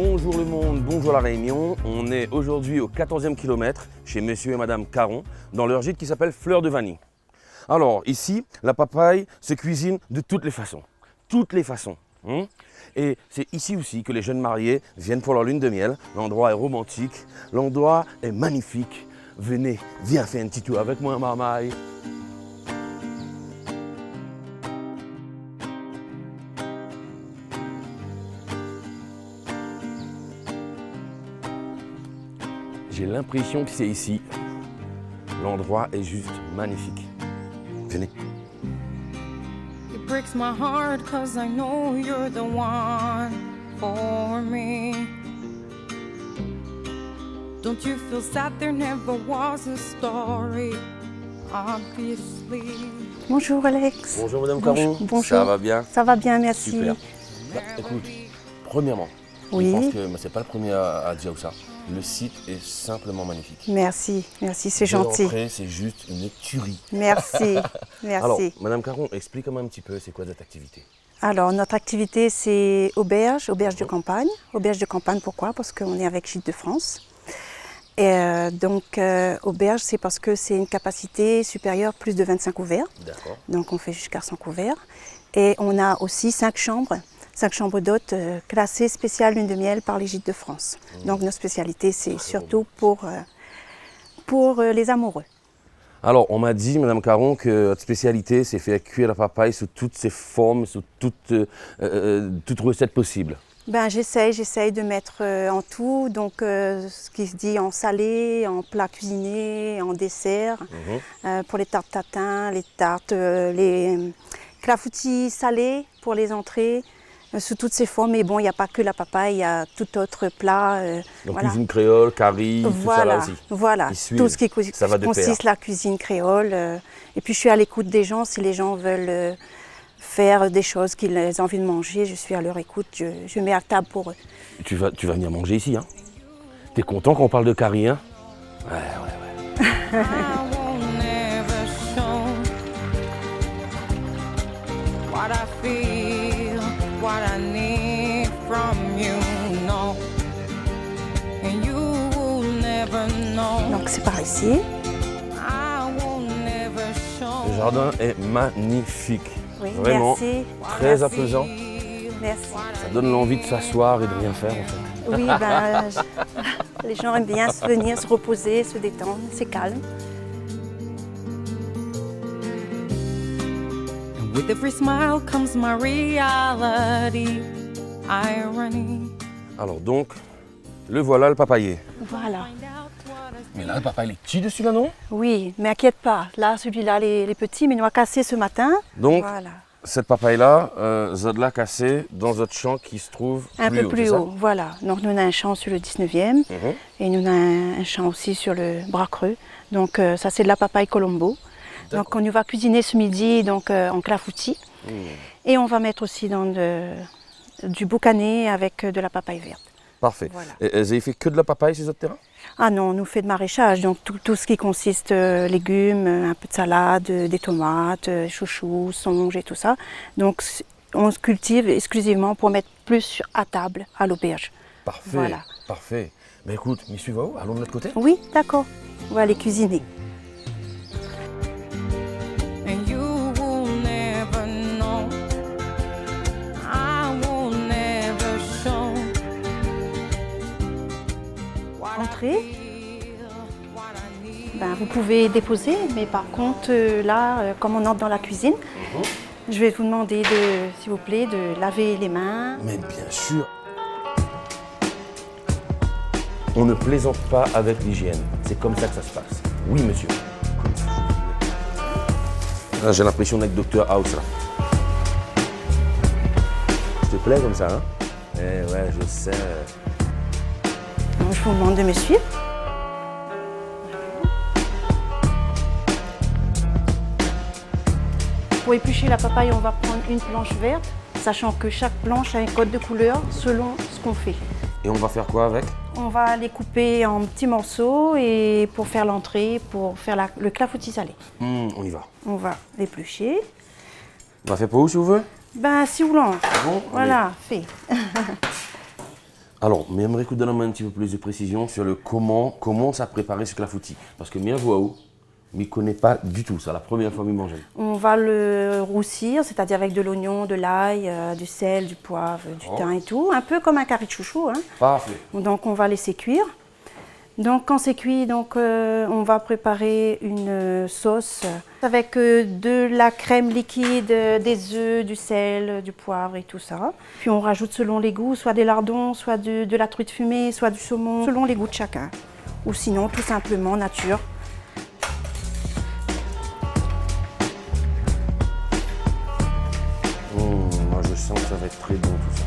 Bonjour le monde, bonjour la Réunion. On est aujourd'hui au 14e kilomètre chez monsieur et madame Caron dans leur gîte qui s'appelle Fleur de Vanille. Alors ici, la papaye se cuisine de toutes les façons. Toutes les façons. Et c'est ici aussi que les jeunes mariés viennent pour leur lune de miel. L'endroit est romantique, l'endroit est magnifique. Venez, viens faire un petit tour avec moi, marmaille. J'ai l'impression que c'est ici. L'endroit est juste magnifique. Venez. It breaks my heart 'cause I know you're the one for me. Don't you feel sad there never was a story, obviously. Bonjour Alex. Bonjour Madame Caron. Bonjour. Ça va bien? Ça va bien, merci. Super. Bah, écoute, premièrement, Oui. je pense que c'est pas le premier à dire ça. Le site est simplement magnifique. Merci, c'est Dès gentil. l'entrée, c'est juste une tuerie. Merci, Alors, merci. Madame Caron, explique-moi un petit peu, c'est quoi cette activité? Alors, notre activité, c'est auberge de campagne. Auberge de campagne, pourquoi? Parce qu'on est avec Gîtes de France. Et auberge, c'est parce que c'est une capacité supérieure, plus de 25 couverts. D'accord. Donc, on fait jusqu'à 100 couverts. Et on a aussi 5 chambres d'hôtes classées spéciales lune de miel par les Gîtes de France. Donc, nos spécialités, c'est surtout pour les amoureux. Alors, on m'a dit, Madame Caron, que votre spécialité, c'est faire cuire la papaye sous toutes ses formes, sous toutes recettes possibles. Ben, j'essaye de mettre en tout, donc ce qui se dit en salé, en plat cuisiné, en dessert, pour les tartes tatin, les tartes, les clafoutis salés pour les entrées, sous toutes ces formes. Mais bon, il n'y a pas que la papaye, il y a tout autre plat. Donc voilà. cuisine créole, curry, tout ça là aussi. Voilà, Ils suivent. tout ce qui Ça va de consiste pair. la cuisine créole. Et puis je suis à l'écoute des gens, si les gens veulent faire des choses qu'ils ont envie de manger, je suis à leur écoute, je mets à table pour eux. Tu vas venir manger ici, hein? T'es content qu'on parle de curry, hein? Ouais. I won't never show what I feel, what I need from you, no. And you will never know. Donc c'est par ici. I won't never show. Le jardin est magnifique. Oui, Vraiment, merci. très apaisant. Merci. Ça donne l'envie de s'asseoir et de rien faire, en fait. Oui, les gens aiment bien venir se reposer, se détendre, c'est calme. And with every smile comes my reality, irony. Alors donc, le voilà, le papayer. Voilà. Mais là, le papaye, il est petit dessus, là, non? Oui, mais inquiète pas, là, celui-là, les petits, mais il m'a cassé ce matin. Donc, Voilà. cette papaye-là, Zod cassée dans notre champ qui se trouve Un peu plus c'est ça? haut, voilà. Donc nous on a un champ sur le 19e et nous on a un champ aussi sur le bras creux. Donc ça c'est de la papaye Colombo. Donc on nous va cuisiner ce midi donc, en clafoutis. Et on va mettre aussi dans du boucané avec de la papaye verte. Parfait. Voilà. Et vous avez fait que de la papaye sur votre terrain? Ah non, on nous fait de maraîchage, donc tout ce qui consiste légumes, un peu de salade, des tomates, chouchous, songes et tout ça. Donc on se cultive exclusivement pour mettre plus à table à l'auberge. Parfait, Voilà. parfait. Mais écoute, m'y suivez où? Allons de l'autre côté? Oui, d'accord. On va aller cuisiner. And you will never know. I will never show what I Entrez. feel, what I need. Ben, vous pouvez déposer, mais par contre, là, comme on entre dans la cuisine, je vais vous demander, s'il vous plaît, de laver les mains. Mais bien sûr. On ne plaisante pas avec l'hygiène. C'est comme ça que ça se passe. Oui, monsieur. Ah, j'ai l'impression d'être Dr House, là. Je te plais comme ça, hein? Eh ouais, je sais. Donc, je vous demande de me suivre. Pour éplucher la papaye, on va prendre une planche verte, sachant que chaque planche a un code de couleur selon ce qu'on fait. Et on va faire quoi avec? On va les couper en petits morceaux et pour faire l'entrée, pour faire le clafoutis salé. On y va. On va l'éplucher. On va faire pour où, si vous voulez? Ben, si vous voulez. Bon, Voilà, fait. Alors, mais j'aimerais que tu donnes un petit peu plus de précision sur le comment ça préparer ce clafoutis. Parce que moi, je vois où, mais je ne connais pas du tout. C'est la première fois que je mange. On va le roussir, c'est-à-dire avec de l'oignon, de l'ail, du sel, du poivre, du thym et tout. Un peu comme un curry de chouchou. Hein. Parfait. Donc on va laisser cuire. Donc quand c'est cuit, on va préparer une sauce avec de la crème liquide, des œufs, du sel, du poivre et tout ça. Puis on rajoute selon les goûts, soit des lardons, soit de la truite fumée, soit du saumon, selon les goûts de chacun. Ou sinon tout simplement nature. Moi je sens que ça va être très bon tout ça.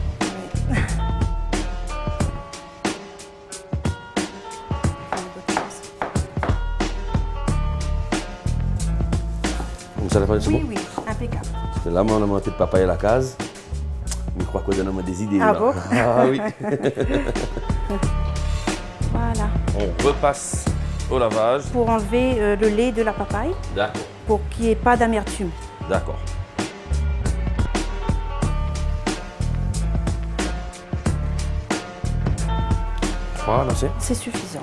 Ça l'a pas c'est Oui, bon? oui, impeccable. Parce que là, moi, on a monté de papaye à la case. Mais je crois qu'on donne des idées. Ah là. bon? Ah oui. Voilà. On repasse au lavage. Pour enlever le lait de la papaye, D'accord. pour qu'il n'y ait pas d'amertume. D'accord. Voilà, C'est suffisant.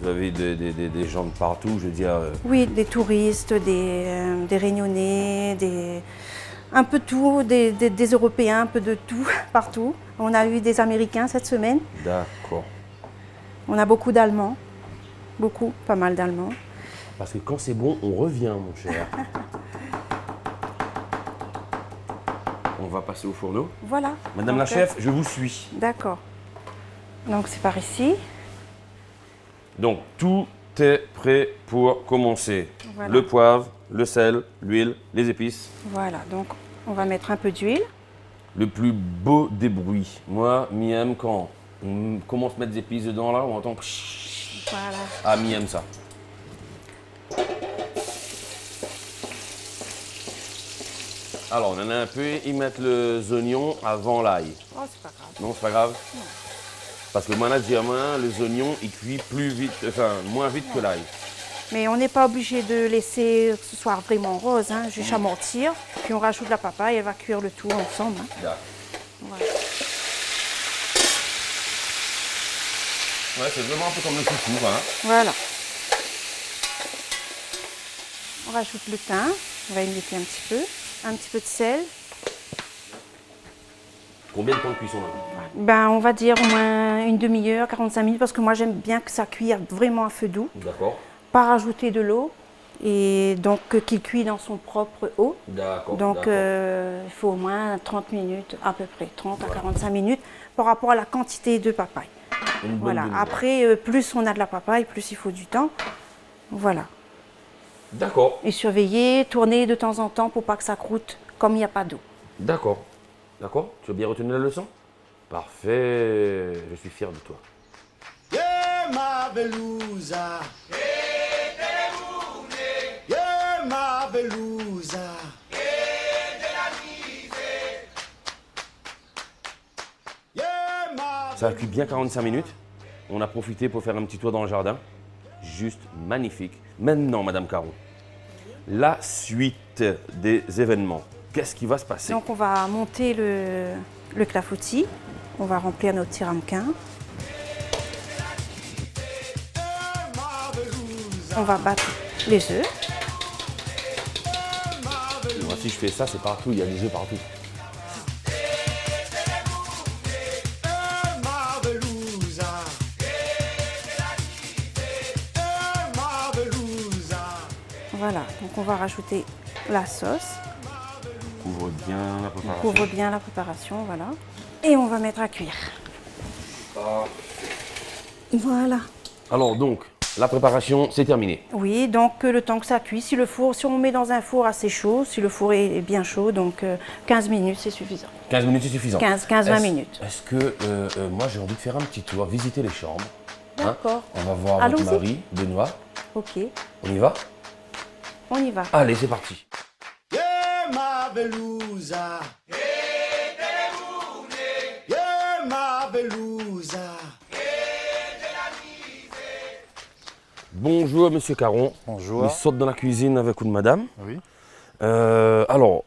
Vous avez des gens de partout, je veux dire. Oui, des touristes, des Réunionnais, un peu tout, des Européens, un peu de tout, partout. On a eu des Américains cette semaine. D'accord. On a beaucoup d'Allemands. Beaucoup, pas mal d'Allemands. Parce que quand c'est bon, on revient, mon cher. On va passer au fourneau. Voilà. Madame la chef, je vous suis. D'accord. Donc c'est par ici. Donc tout est prêt pour commencer. Voilà. Le poivre, le sel, l'huile, les épices. Voilà, donc on va mettre un peu d'huile. Le plus beau des bruits. Moi, m'aime quand on commence à mettre des épices dedans là, on entend. Voilà. Ah, m'aime ça. Alors, on en a un peu, ils mettent les oignons avant l'ail. Oh, c'est pas grave. Non, c'est pas grave. Non. Parce que managerimement, les oignons, ils cuisent plus vite, enfin, moins vite que l'ail. Mais on n'est pas obligé de laisser que ce soit vraiment rose, hein, juste amortir. Puis on rajoute la papaye, elle va cuire le tout ensemble. Hein. D'accord. Voilà. Ouais, c'est vraiment un peu comme le chouchou, hein. Voilà. On rajoute le thym, on va y mettre un petit peu de sel. Combien de temps de cuisson là? Ben, on va dire au moins une demi-heure, 45 minutes, parce que moi j'aime bien que ça cuire vraiment à feu doux. D'accord. Pas rajouter de l'eau, et donc qu'il cuit dans son propre eau. D'accord. Donc il faut au moins 30 minutes, à peu près 30 à 45 minutes, par rapport à la quantité de papaye. Une bonne Voilà. demi-heure. Après, plus on a de la papaye, plus il faut du temps. Voilà. D'accord. Et surveiller, tourner de temps en temps pour pas que ça croûte, comme il n'y a pas d'eau. D'accord. D'accord. Tu as bien retenu la leçon? Parfait. Je suis fier de toi. Yeah, ma belusa. Yeah, ma belusa. Yeah, ma Ça a cuit bien 45 minutes. On a profité pour faire un petit tour dans le jardin. Juste magnifique. Maintenant, Madame Caron, la suite des événements. Qu'est-ce qui va se passer? Donc on va monter le clafoutis, on va remplir notre tir ramequin. On va battre les œufs. Moi, si je fais ça, c'est partout. Il y a des œufs partout. ma belusa. Ma belusa. Voilà, donc on va rajouter la sauce. Couvre bien la On préparation. couvre bien la préparation, voilà. Et on va mettre à cuire. Voilà. Alors donc, la préparation, c'est terminé. Oui, donc le temps que ça cuit, si on met dans un four assez chaud, si le four est bien chaud, donc 15 minutes c'est suffisant. 15 minutes, c'est suffisant. 15-20 minutes. Est-ce que moi, j'ai envie de faire un petit tour, visiter les chambres. hein. D'accord. On va voir Allons-y. votre mari, Benoît. Ok, On y va? on y va. Allez, c'est parti. Yeah, ma belusa. Yeah, ma belusa. Bonjour, Monsieur Caron. Bonjour. Il saute dans la cuisine avec une madame. Oui. Alors,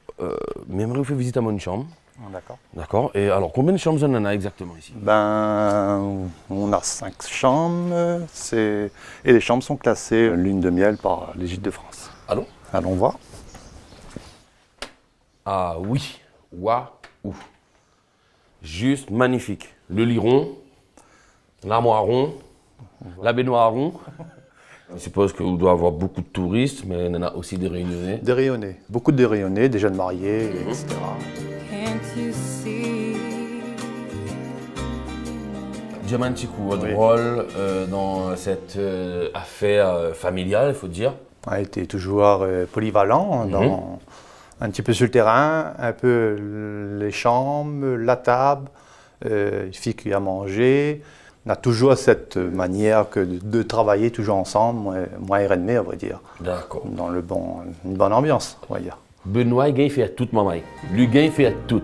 j'aimerais vous faire visiter à mon chambre. D'accord. D'accord. Et alors, combien de chambres on en a exactement ici? Ben, on a 5 chambres, et les chambres sont classées lune de miel par les Gîtes de France. Allons? Allons voir. Ah oui, waouh! Juste magnifique. Le lit rond, l'armoire rond, la baignoire rond. Je suppose qu'on doit avoir beaucoup de touristes, mais on en a aussi des réunionnais. Des rayonnés, beaucoup de rayonnés, des jeunes mariés, etc. Can't you see? Diamant un petit coup de Oui. rôle dans cette affaire familiale, il faut dire. A été toujours polyvalent, un petit peu sur le terrain, un peu les chambres, la table, il fait qu'il y a à manger. On a toujours cette manière de travailler toujours ensemble, moi et Renmé, à vrai dire, D'accord. dans une bonne ambiance, on va dire. Benoît, il fait à toute maman. Lui, il fait à tout.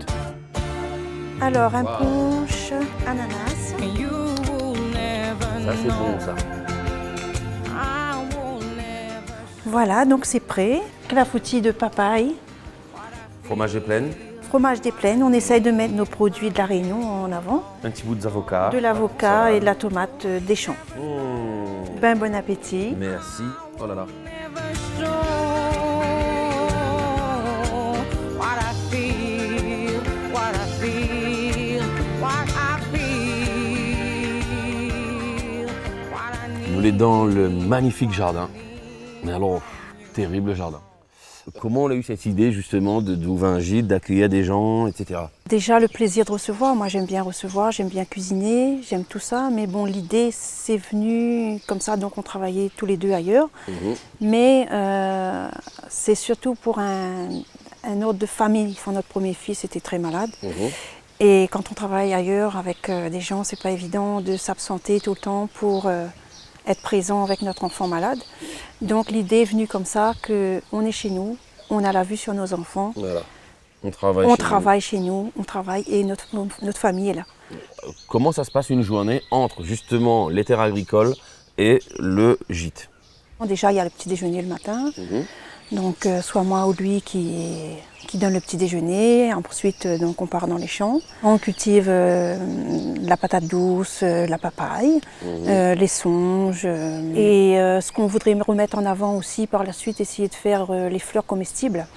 Alors, un punch, ananas. You will never Ça, c'est bon, ça. I will never. Voilà, donc c'est prêt. Clafoutis de papaye, Fromage de plaine, fromage des plaines. On essaye de mettre nos produits de la Réunion en avant. un petit bout d'avocat. De l'avocat et de la tomate des champs. Ben bon appétit. Merci. Oh là là. Never show what I feel, what I feel, what I feel, what I need. On est dans le magnifique jardin. Mais alors, terrible jardin. Comment on a eu cette idée justement d'ouvrir un gîte, d'accueillir des gens, etc. Déjà le plaisir de recevoir. Moi j'aime bien recevoir, j'aime bien cuisiner, j'aime tout ça. Mais bon, l'idée c'est venu comme ça, donc on travaillait tous les deux ailleurs. Mais c'est surtout pour un ordre de famille. Enfin, notre premier fils était très malade. Et quand on travaille ailleurs avec des gens, c'est pas évident de s'absenter tout le temps pour être présent avec notre enfant malade. Donc l'idée est venue comme ça, qu'on est chez nous, on a la vue sur nos enfants, Voilà. On travaille. on chez nous. travaille chez nous, on travaille et notre famille est là. Comment ça se passe une journée entre justement les terres agricoles et le gîte? Déjà il y a le petit déjeuner le matin, donc soit moi ou lui qui donne le petit déjeuner. Ensuite donc on part dans les champs, on cultive la patate douce, la papaye, les songes et ce qu'on voudrait remettre en avant aussi par la suite, essayer de faire les fleurs comestibles.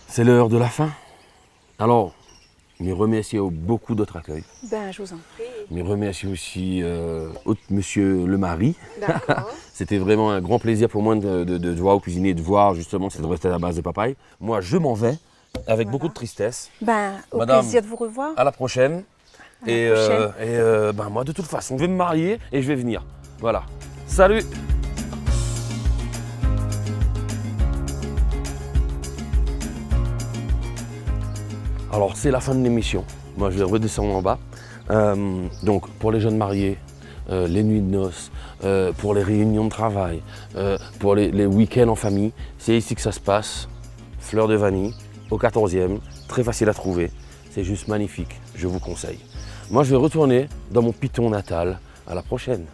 C'est l'heure de la fin. Alors, me remercier beaucoup d'autres accueils. Ben je vous en prie. Me remercier aussi monsieur le mari. D'accord. C'était vraiment un grand plaisir pour moi de voir cuisiner, de voir justement que cette recette à la base de papaye. Moi, je m'en vais avec beaucoup de tristesse. Ben au Madame, plaisir de vous revoir. À la prochaine. À la prochaine. Ben moi, de toute façon, je vais me marier et je vais venir. Voilà. Salut! Alors, c'est la fin de l'émission. Moi, je vais redescendre en bas. Donc, pour les jeunes mariés, les nuits de noces, pour les réunions de travail, pour les week-ends en famille, c'est ici que ça se passe. Fleur de Vanille, au 14e, très facile à trouver. C'est juste magnifique, je vous conseille. Moi, je vais retourner dans mon piton natal. À la prochaine.